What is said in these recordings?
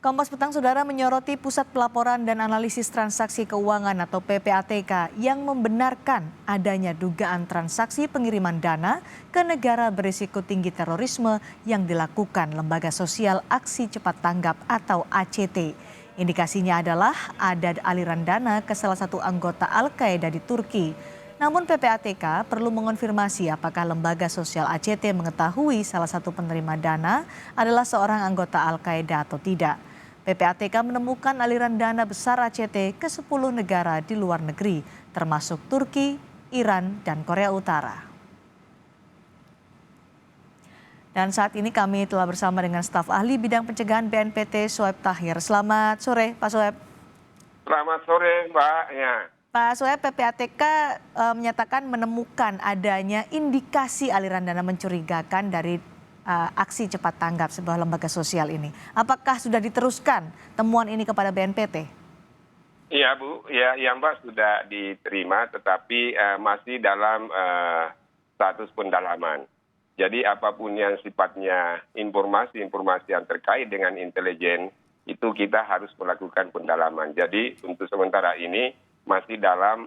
Kompas Petang Saudara menyoroti Pusat Pelaporan dan Analisis Transaksi Keuangan atau PPATK yang membenarkan adanya dugaan transaksi pengiriman dana ke negara berisiko tinggi terorisme yang dilakukan Lembaga Sosial Aksi Cepat Tanggap atau ACT. Indikasinya adalah ada aliran dana ke salah satu anggota Al-Qaeda di Turki. Namun PPATK perlu mengonfirmasi apakah Lembaga Sosial ACT mengetahui salah satu penerima dana adalah seorang anggota Al-Qaeda atau tidak. PPATK menemukan aliran dana besar ACT ke 10 negara di luar negeri, termasuk Turki, Iran, dan Korea Utara. Dan saat ini kami telah bersama dengan staf ahli bidang pencegahan BNPT, Shoaib Tahir. Selamat sore, Pak Shoaib. Selamat sore, Mbak. Ya. Pak Shoaib, PPATK menyatakan menemukan adanya indikasi aliran dana mencurigakan dari aksi cepat tanggap sebuah lembaga sosial ini. Apakah sudah diteruskan temuan ini kepada BNPT? Iya, Bu. Ya, Mbak, sudah diterima, tetapi masih dalam status pendalaman. Jadi apapun yang sifatnya informasi-informasi yang terkait dengan intelijen, itu kita harus melakukan pendalaman. Jadi untuk sementara ini masih dalam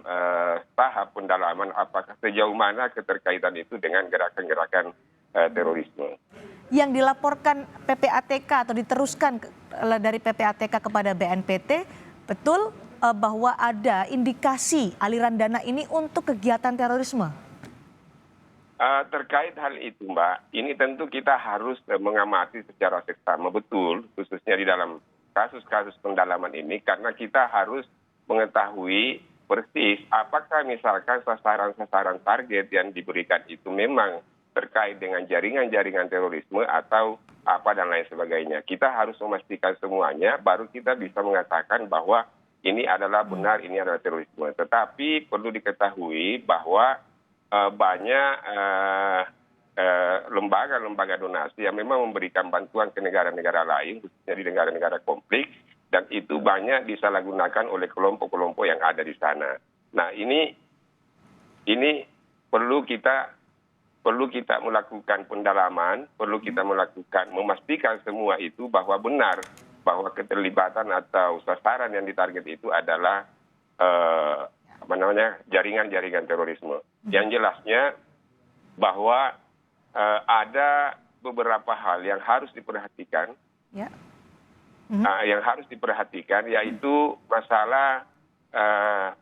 tahap pendalaman apakah sejauh mana keterkaitan itu dengan gerakan-gerakan terorisme. Yang dilaporkan PPATK atau diteruskan dari PPATK kepada BNPT, betul bahwa ada indikasi aliran dana ini untuk kegiatan terorisme? Terkait hal itu, Mbak, ini tentu kita harus mengamati secara seksama betul, khususnya di dalam kasus-kasus pendalaman ini, karena kita harus mengetahui persis apakah misalkan sasaran-sasaran target yang diberikan itu memang terkait dengan jaringan-jaringan terorisme atau apa dan lain sebagainya. Kita harus memastikan semuanya, baru kita bisa mengatakan bahwa ini adalah benar, ini adalah terorisme. Tetapi perlu diketahui bahwa banyak lembaga-lembaga donasi yang memang memberikan bantuan ke negara-negara lain, khususnya di negara-negara konflik, dan itu banyak disalahgunakan oleh kelompok-kelompok yang ada di sana. Nah, ini perlu kita melakukan pendalaman, perlu kita memastikan semua itu bahwa benar bahwa keterlibatan atau sasaran yang ditarget itu adalah jaringan-jaringan terorisme. Yang jelasnya bahwa ada beberapa hal yang harus diperhatikan, yaitu masalah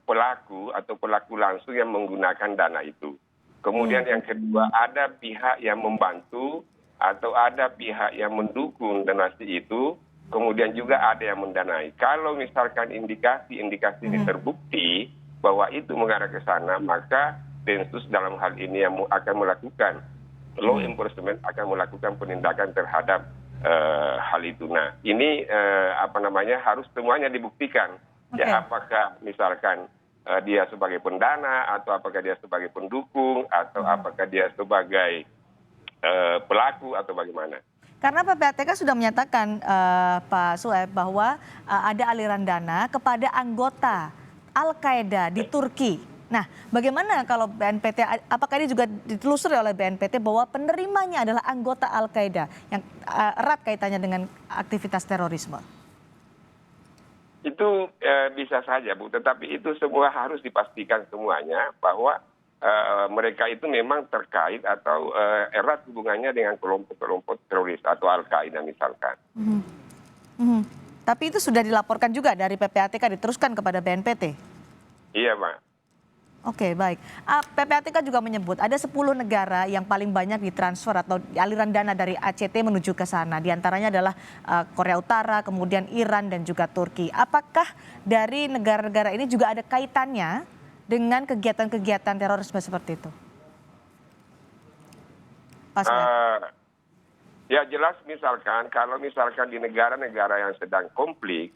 pelaku atau pelaku langsung yang menggunakan dana itu. Kemudian yang kedua, ada pihak yang membantu atau ada pihak yang mendukung donasi itu, kemudian juga ada yang mendanai. Kalau misalkan indikasi-indikasi ini terbukti bahwa itu mengarah ke sana, maka Densus dalam hal ini yang akan melakukan law enforcement akan melakukan penindakan terhadap hal itu. Nah, ini harus semuanya dibuktikan. Okay. Ya, apakah misalkan dia sebagai pendana, atau apakah dia sebagai pendukung, atau apakah dia sebagai pelaku, atau bagaimana. Karena PPATK sudah menyatakan, Pak Shoaib, bahwa ada aliran dana kepada anggota Al-Qaeda di Turki. Nah, bagaimana kalau BNPT, apakah ini juga ditelusuri oleh BNPT bahwa penerimanya adalah anggota Al-Qaeda yang erat kaitannya dengan aktivitas terorisme? Itu bisa saja, Bu, tetapi itu semua harus dipastikan semuanya bahwa mereka itu memang terkait atau erat hubungannya dengan kelompok-kelompok teroris atau Al-Qaeda misalkan. Tapi itu sudah dilaporkan juga dari PPATK, diteruskan kepada BNPT? Iya, Pak. Oke, baik. PPATK juga menyebut ada 10 negara yang paling banyak ditransfer atau aliran dana dari ACT menuju ke sana. Di antaranya adalah Korea Utara, kemudian Iran, dan juga Turki. Apakah dari negara-negara ini juga ada kaitannya dengan kegiatan-kegiatan terorisme seperti itu? Pak Shoaib. Ya, jelas misalkan kalau misalkan di negara-negara yang sedang konflik,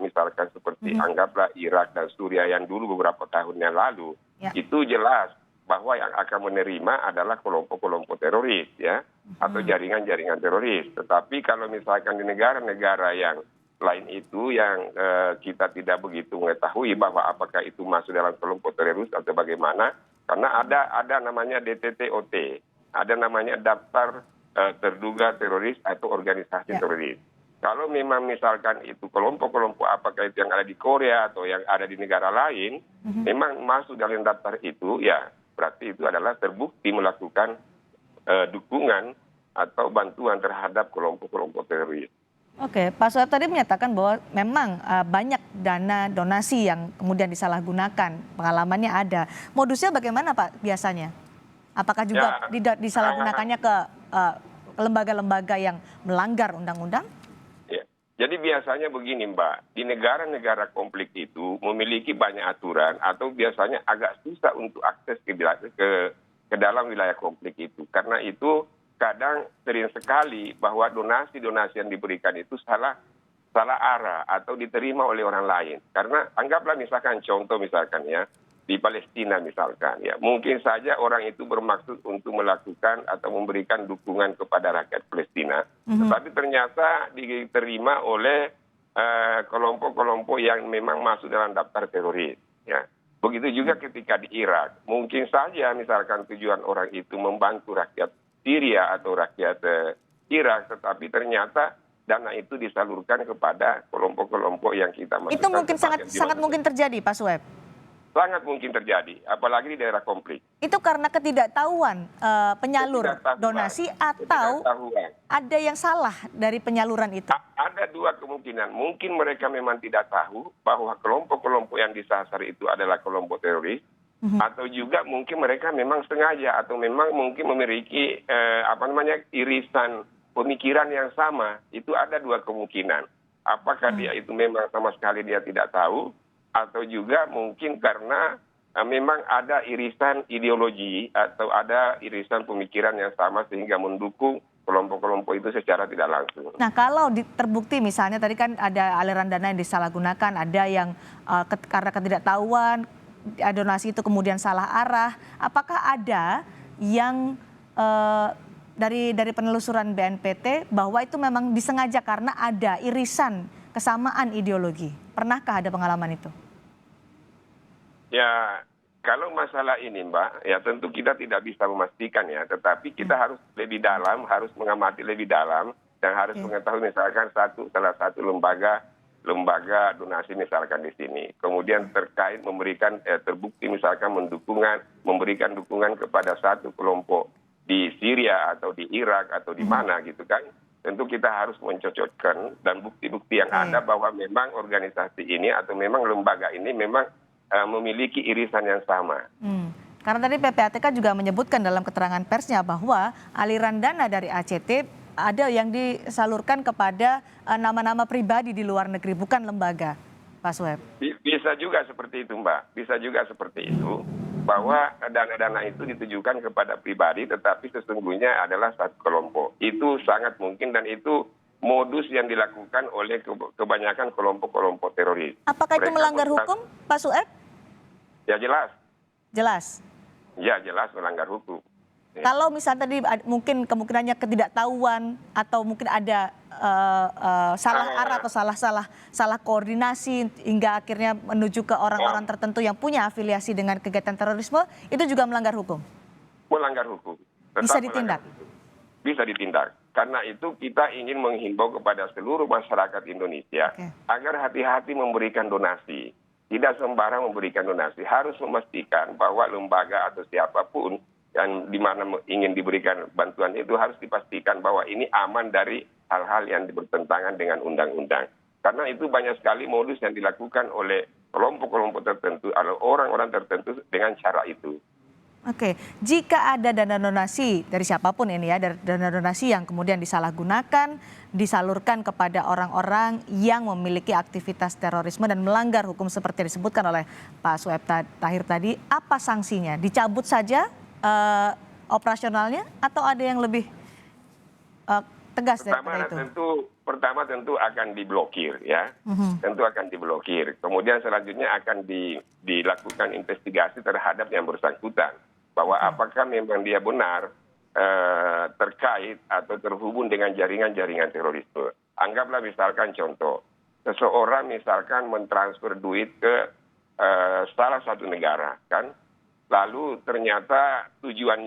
misalkan seperti anggaplah Irak dan Suriah yang dulu beberapa tahun yang lalu, itu jelas bahwa yang akan menerima adalah kelompok-kelompok teroris, ya, atau jaringan-jaringan teroris. Tetapi kalau misalkan di negara-negara yang lain itu yang kita tidak begitu mengetahui bahwa apakah itu masuk dalam kelompok teroris atau bagaimana, karena ada namanya DTT-OT. Ada namanya daftar terduga teroris atau organisasi teroris. Kalau memang misalkan itu kelompok-kelompok apakah itu yang ada di Korea atau yang ada di negara lain, memang masuk dalam daftar itu, ya berarti itu adalah terbukti melakukan dukungan atau bantuan terhadap kelompok-kelompok teroris. Oke, Pak Sueb tadi menyatakan bahwa memang banyak dana donasi yang kemudian disalahgunakan, pengalamannya ada. Modusnya bagaimana Pak biasanya? Apakah juga disalahgunakannya ke lembaga-lembaga yang melanggar undang-undang? Ya. Jadi biasanya begini Mbak, di negara-negara konflik itu memiliki banyak aturan atau biasanya agak susah untuk akses ke dalam wilayah konflik itu. Karena itu kadang sering sekali bahwa donasi-donasi yang diberikan itu salah arah atau diterima oleh orang lain. Karena anggaplah misalkan contoh misalkan ya, di Palestina misalkan ya, mungkin saja orang itu bermaksud untuk melakukan atau memberikan dukungan kepada rakyat Palestina, tetapi ternyata diterima oleh kelompok-kelompok yang memang masuk dalam daftar teroris ya. Begitu juga ketika di Irak, mungkin saja misalkan tujuan orang itu membantu rakyat Syria atau rakyat Irak, tetapi ternyata dana itu disalurkan kepada kelompok-kelompok yang kita masukkan. Itu mungkin sangat mungkin terjadi Pak Sueb. Sangat mungkin terjadi, apalagi di daerah konflik. Itu karena ketidaktahuan penyalur donasi atau ada yang salah dari penyaluran itu? Ada dua kemungkinan. Mungkin mereka memang tidak tahu bahwa kelompok-kelompok yang disasar itu adalah kelompok teroris, atau juga mungkin mereka memang sengaja atau memang mungkin memiliki irisan pemikiran yang sama. Itu ada dua kemungkinan. Apakah dia itu memang sama sekali dia tidak tahu, atau juga mungkin karena memang ada irisan ideologi atau ada irisan pemikiran yang sama sehingga mendukung kelompok-kelompok itu secara tidak langsung. Nah kalau terbukti misalnya tadi kan ada aliran dana yang disalahgunakan, ada yang karena ketidaktahuan donasi itu kemudian salah arah, apakah ada yang dari penelusuran BNPT bahwa itu memang disengaja karena ada irisan kesamaan ideologi? Pernahkah ada pengalaman itu? Ya, kalau masalah ini Mbak, ya tentu kita tidak bisa memastikan ya, tetapi kita harus lebih dalam, harus mengamati lebih dalam, dan harus mengetahui misalkan salah satu lembaga donasi misalkan di sini. Kemudian terkait memberikan terbukti misalkan memberikan dukungan kepada satu kelompok di Syria atau di Irak atau di mana gitu kan. Tentu kita harus mencocokkan dan bukti-bukti yang ada bahwa memang organisasi ini atau memang lembaga ini memang memiliki irisan yang sama. Karena tadi PPATK juga menyebutkan dalam keterangan persnya bahwa aliran dana dari ACT ada yang disalurkan kepada nama-nama pribadi di luar negeri, bukan lembaga, Pak Sueb. Bisa juga seperti itu Mbak, bisa juga seperti itu. Bahwa dana-dana itu ditujukan kepada pribadi tetapi sesungguhnya adalah satu kelompok. Itu sangat mungkin dan itu modus yang dilakukan oleh kebanyakan kelompok-kelompok teroris. Apakah itu melanggar hukum, Pak Sueb? Ya jelas. Jelas? Ya jelas melanggar hukum. Ya. Kalau misalnya tadi mungkin kemungkinannya ketidaktahuan atau mungkin ada salah arah atau salah koordinasi hingga akhirnya menuju ke orang-orang tertentu yang punya afiliasi dengan kegiatan terorisme, itu juga melanggar hukum? Melanggar hukum. Bisa ditindak? Bisa ditindak. Karena itu kita ingin menghimbau kepada seluruh masyarakat Indonesia agar hati-hati memberikan donasi. Tidak sembarang memberikan donasi. Harus memastikan bahwa lembaga atau siapapun yang di mana ingin diberikan bantuan itu harus dipastikan bahwa ini aman dari hal-hal yang bertentangan dengan undang-undang. Karena itu banyak sekali modus yang dilakukan oleh kelompok-kelompok tertentu atau orang-orang tertentu dengan cara itu. Oke, jika ada dana donasi dari siapapun ini ya, dana donasi yang kemudian disalahgunakan, disalurkan kepada orang-orang yang memiliki aktivitas terorisme dan melanggar hukum seperti yang disebutkan oleh Pak Sueb Tahir tadi, apa sanksinya? Dicabut saja operasionalnya atau ada yang lebih tegas daripada itu? Pertama tentu akan diblokir ya, tentu akan diblokir. Kemudian selanjutnya akan dilakukan investigasi terhadap yang bersangkutan. Bahwa apakah memang dia benar terkait atau terhubung dengan jaringan-jaringan terorisme. Anggaplah misalkan contoh, seseorang misalkan mentransfer duit ke salah satu negara kan, lalu ternyata tujuan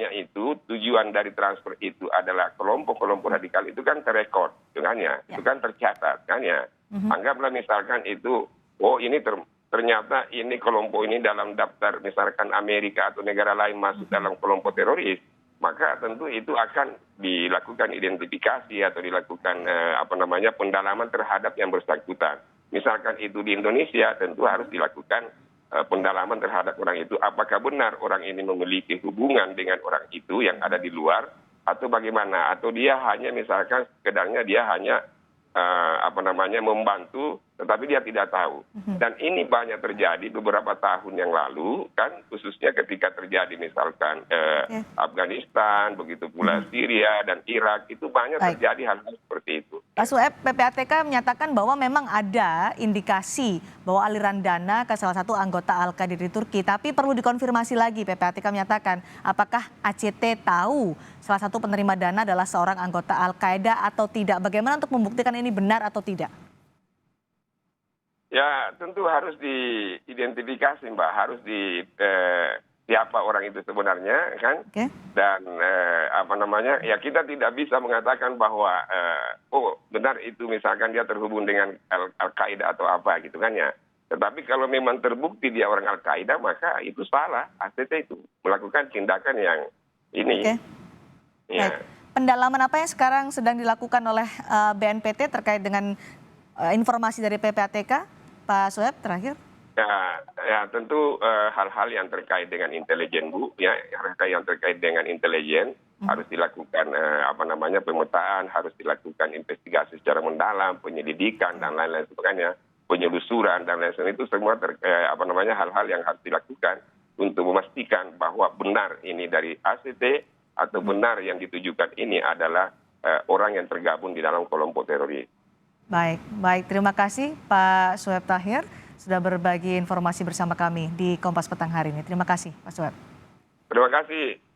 dari transfer itu adalah kelompok-kelompok radikal itu kan terekod, kan ya, itu kan tercatat, kan ya. Anggaplah misalkan itu, oh ini ternyata ini kelompok ini dalam daftar misalkan Amerika atau negara lain masuk dalam kelompok teroris, maka tentu itu akan dilakukan identifikasi atau dilakukan pendalaman terhadap yang bersangkutan. Misalkan itu di Indonesia, tentu harus dilakukan pendalaman terhadap orang itu. Apakah benar orang ini memiliki hubungan dengan orang itu yang ada di luar, atau bagaimana? Atau dia hanya misalkan sekedarnya dia hanya membantu, tetapi dia tidak tahu. Dan ini banyak terjadi beberapa tahun yang lalu, kan, khususnya ketika terjadi misalkan Afghanistan, begitu pula Syria dan Irak, itu banyak terjadi hal-hal seperti itu. Pak Sueb, PPATK menyatakan bahwa memang ada indikasi bahwa aliran dana ke salah satu anggota Al-Qaeda di Turki, tapi perlu dikonfirmasi lagi. PPATK menyatakan apakah ACT tahu salah satu penerima dana adalah seorang anggota Al-Qaeda atau tidak? Bagaimana untuk membuktikan ini benar atau tidak? Ya, tentu harus diidentifikasi, Mbak. Harus siapa orang itu sebenarnya, kan? Dan ya kita tidak bisa mengatakan bahwa benar itu misalkan dia terhubung dengan Al-Qaeda atau apa gitu kan ya. Tetapi kalau memang terbukti dia orang Al-Qaeda, maka itu salah. ACT itu melakukan tindakan yang ini. Ya. Pendalaman apa yang sekarang sedang dilakukan oleh BNPT terkait dengan informasi dari PPATK, Pak Sueb, terakhir? Ya tentu hal-hal yang terkait dengan intelijen, Bu, ya, yang terkait dengan intelijen harus dilakukan pemetaan, harus dilakukan investigasi secara mendalam, penyelidikan dan lain-lain sebagainya, penyelusuran dan lain-lain itu semua hal-hal yang harus dilakukan untuk memastikan bahwa benar ini dari ACT atau benar yang ditujukan ini adalah orang yang tergabung di dalam kelompok teroris. Baik, terima kasih Pak Sueb Tahir sudah berbagi informasi bersama kami di Kompas Petang hari ini. Terima kasih Pak Sueb. Terima kasih.